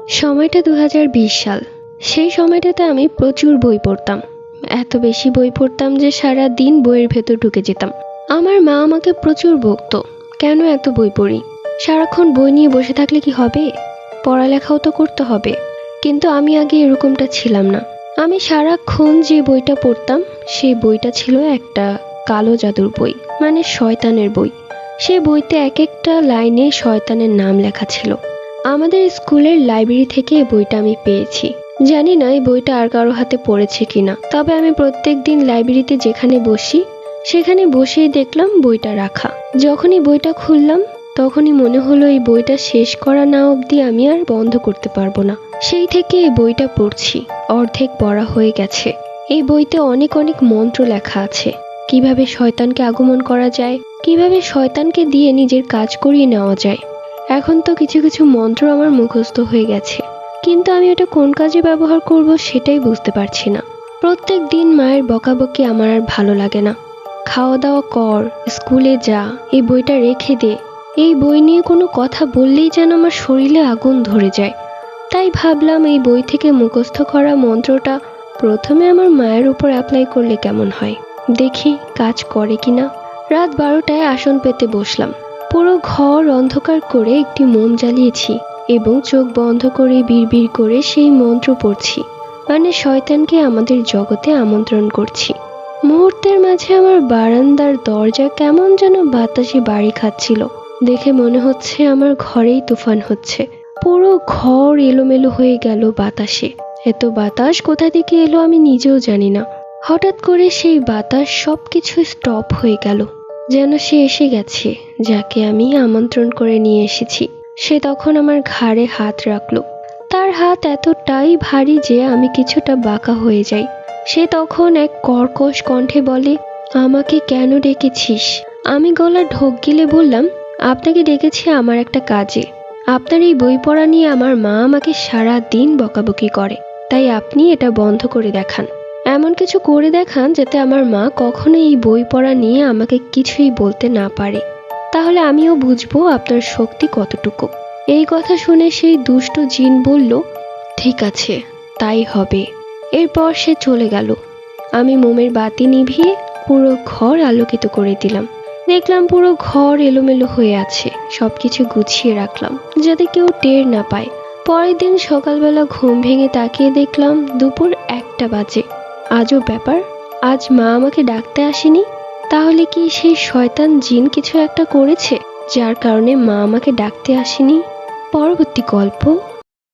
সময়টা ২০২০ সাল। সেই সময়টাতে আমি প্রচুর বই পড়তাম। এত বেশি বই পড়তাম যে সারা দিন বইয়ের ভেতর ঢুকে যেতাম। আমার মা আমাকে প্রচুর বকতো, কেন এত বই পড়ি, সারাক্ষণ বই নিয়ে বসে থাকলে কি হবে, পড়ালেখাও তো করতে হবে। কিন্তু আমি আগে এরকমটা ছিলাম না। আমি সারাক্ষণ যে বইটা পড়তাম সেই বইটা ছিল একটা কালো জাদুর বই, মানে শয়তানের বই। সেই বইতে এক একটা লাইনে শয়তানের নাম লেখা ছিল। আমাদের স্কুলের লাইব্রেরি থেকে এই বইটা আমি পেয়েছি। জানি না এই বইটা আর কারো হাতে পড়েছে কিনা, তবে আমি প্রত্যেক দিন লাইব্রেরিতে যেখানে বসি সেখানে বসেই দেখলাম বইটা রাখা। যখনই বইটা খুললাম তখনই মনে হলো এই বইটা শেষ করা না অবধি আমি আর বন্ধ করতে পারবো না। সেই থেকে এই বইটা পড়ছি, অর্ধেক পড়া হয়ে গেছে। এই বইতে অনেক অনেক মন্ত্র লেখা আছে, কিভাবে শয়তানকে আগমন করা যায়, কিভাবে শয়তানকে দিয়ে নিজের কাজ করিয়ে নেওয়া যায়। এখন তো কিছু কিছু মন্ত্র আমার মুখস্থ হয়ে গেছে, কিন্তু আমি এটা কোন কাজে ব্যবহার করব সেটাই বুঝতে পারছি না। প্রত্যেক দিন মায়ের বকাবকি আমার আর ভালো লাগে না। খাওয়া দাওয়া কর, স্কুলে যা, এই বইটা রেখে দে, এই বই নিয়ে কোনো কথা বললেই যেন আমার শরীরে আগুন ধরে যায়। তাই ভাবলাম এই বই থেকে মুখস্থ করা মন্ত্রটা প্রথমে আমার মায়ের উপর অ্যাপ্লাই করলে কেমন হয়, দেখি কাজ করে কিনা। রাত ১২টায় আসন পেতে বসলাম। পুরো ঘর অন্ধকার করে একটি মোম জ্বালিয়েছি এবং চোখ বন্ধ করে বিড়বিড় করে সেই মন্ত্র পড়ছি, মানে শয়তানকে আমাদের জগতে আমন্ত্রণ করছি। মুহূর্তের মাঝে আমার বারান্দার দরজা কেমন যেন বাতাসে বাড়ি খাচ্ছিল। দেখে মনে হচ্ছে আমার ঘরেই তুফান হচ্ছে। পুরো ঘর এলোমেলো হয়ে গেল বাতাসে। এত বাতাস কোথা থেকে এলো আমি নিজেও জানি না। হঠাৎ করে সেই বাতাস সবকিছু স্টপ হয়ে গেল, যেন সে এসে গেছে যাকে আমি আমন্ত্রণ করে নিয়ে এসেছি। সে তখন আমার ঘাড়ে হাত রাখলো। তার হাত এতটাই ভারী যে আমি কিছুটা বাঁকা হয়ে যাই। সে তখন এক কর্কশ কণ্ঠে বলে, আমাকে কেন ডেকেছিস? আমি গলা ঢোক গিলে বললাম, আপনাকে ডেকেছি আমার একটা কাজে। আপনার এই বই পড়া নিয়ে আমার মা আমাকে সারা দিন বকাবকি করে, তাই আপনি এটা বন্ধ করে দেখান। এমন কিছু করে দেখান যাতে আমার মা কখনো এই বই পড়া নিয়ে আমাকে কিছুই বলতে না পারে, তাহলে আমিও বুঝবো আপনার শক্তি কতটুকু। এই কথা শুনে সেই দুষ্ট জিন বলল, ঠিক আছে, তাই হবে। এরপর সে চলে গেল। আমি মোমের বাতি নিভিয়ে পুরো ঘর আলোকিত করে দিলাম। দেখলাম পুরো ঘর এলোমেলো হয়ে আছে। সবকিছু গুছিয়ে রাখলাম যাতে কেউ টের না পায়। পরের দিন সকালবেলা ঘুম ভেঙে তাকিয়ে দেখলাম দুপুর ১টা বাজে। আজব ব্যাপার, আজ মা আমাকে ডাকতে আসেনি। তাহলে কি সেই শয়তান জিন কিছু একটা করেছে যার কারণে মা আমাকে ডাকতে আসেনি? পরবর্তী গল্প।